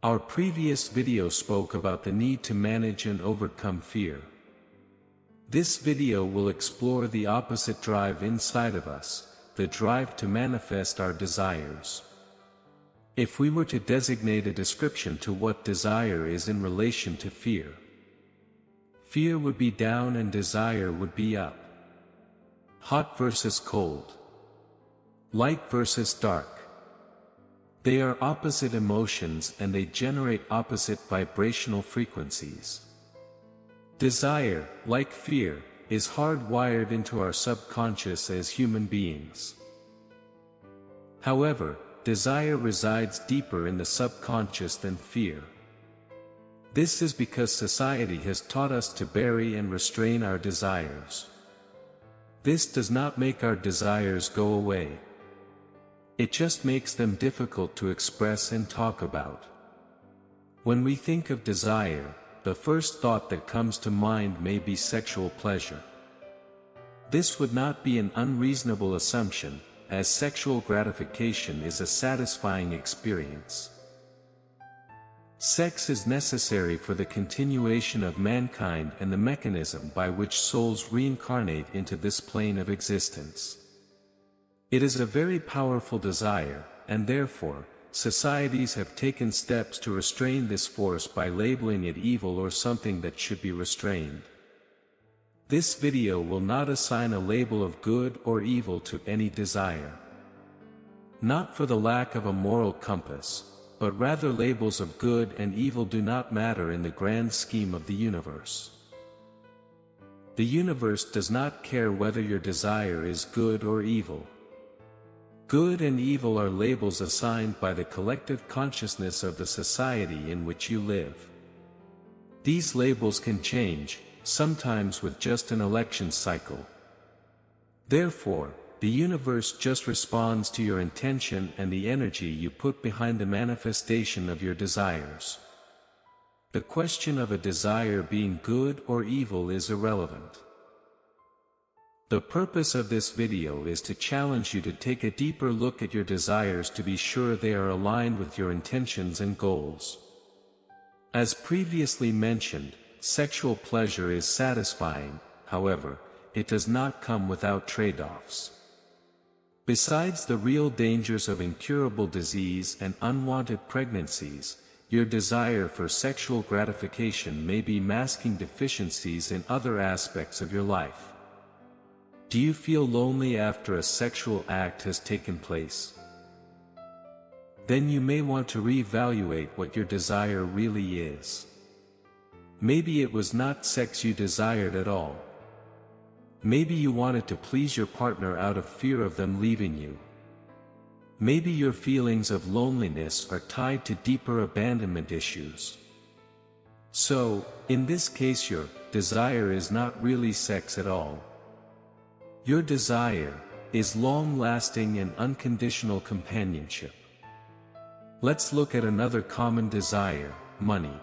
Our previous video spoke about the need to manage and overcome fear. This video will explore the opposite drive inside of us, the drive to manifest our desires. If we were to designate a description to what desire is in relation to fear, fear would be down and desire would be up. Hot versus cold. Light versus dark. They are opposite emotions and they generate opposite vibrational frequencies. Desire, like fear, is hardwired into our subconscious as human beings. However, desire resides deeper in the subconscious than fear. This is because society has taught us to bury and restrain our desires. This does not make our desires go away. It just makes them difficult to express and talk about. When we think of desire, the first thought that comes to mind may be sexual pleasure. This would not be an unreasonable assumption, as sexual gratification is a satisfying experience. Sex is necessary for the continuation of mankind and the mechanism by which souls reincarnate into this plane of existence. It is a very powerful desire, and therefore, societies have taken steps to restrain this force by labeling it evil or something that should be restrained. This video will not assign a label of good or evil to any desire. Not for the lack of a moral compass, but rather labels of good and evil do not matter in the grand scheme of the universe. The universe does not care whether your desire is good or evil. Good and evil are labels assigned by the collective consciousness of the society in which you live. These labels can change, sometimes with just an election cycle. Therefore, the universe just responds to your intention and the energy you put behind the manifestation of your desires. The question of a desire being good or evil is irrelevant. The purpose of this video is to challenge you to take a deeper look at your desires to be sure they are aligned with your intentions and goals. As previously mentioned, sexual pleasure is satisfying, however, it does not come without trade-offs. Besides the real dangers of incurable disease and unwanted pregnancies, your desire for sexual gratification may be masking deficiencies in other aspects of your life. Do you feel lonely after a sexual act has taken place? Then you may want to reevaluate what your desire really is. Maybe it was not sex you desired at all. Maybe you wanted to please your partner out of fear of them leaving you. Maybe your feelings of loneliness are tied to deeper abandonment issues. So, in this case your desire is not really sex at all. Your desire is long-lasting and unconditional companionship. Let's look at another common desire, money.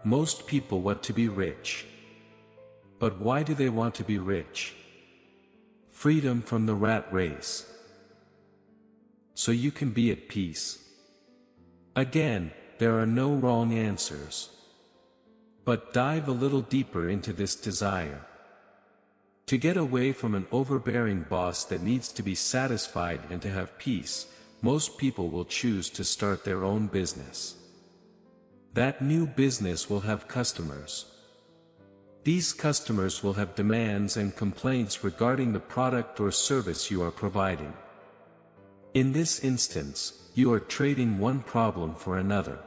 Most people want to be rich. But why do they want to be rich? Freedom from the rat race. So you can be at peace. Again, there are no wrong answers. But dive a little deeper into this desire. To get away from an overbearing boss that needs to be satisfied and to have peace, most people will choose to start their own business. That new business will have customers. These customers will have demands and complaints regarding the product or service you are providing. In this instance, you are trading one problem for another.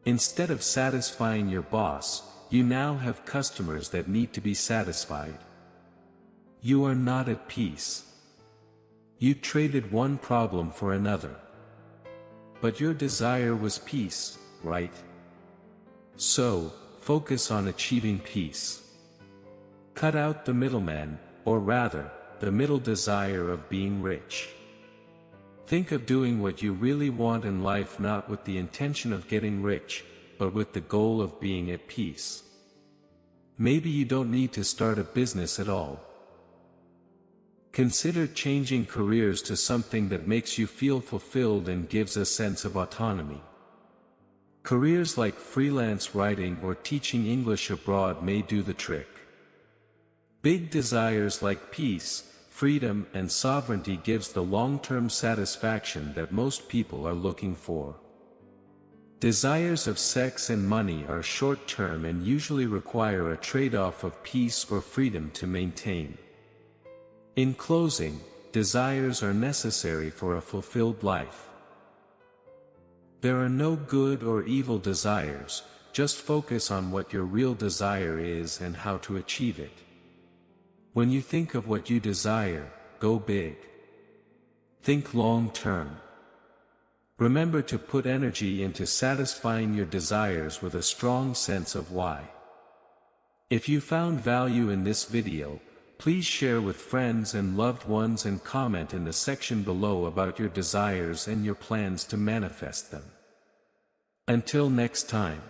Instead of satisfying your boss, you now have customers that need to be satisfied. You are not at peace. You traded one problem for another. But your desire was peace, right? So, focus on achieving peace. Cut out the middleman, or rather, the middle desire of being rich. Think of doing what you really want in life, not with the intention of getting rich, but with the goal of being at peace. Maybe you don't need to start a business at all. Consider changing careers to something that makes you feel fulfilled and gives a sense of autonomy. Careers like freelance writing or teaching English abroad may do the trick. Big desires like peace, freedom, and sovereignty gives the long-term satisfaction that most people are looking for. Desires of sex and money are short-term and usually require a trade-off of peace or freedom to maintain. In closing, desires are necessary for a fulfilled life. There are no good or evil desires, just focus on what your real desire is and how to achieve it. When you think of what you desire, go big. Think long-term. Remember to put energy into satisfying your desires with a strong sense of why. If you found value in this video, please share with friends and loved ones and comment in the section below about your desires and your plans to manifest them. Until next time.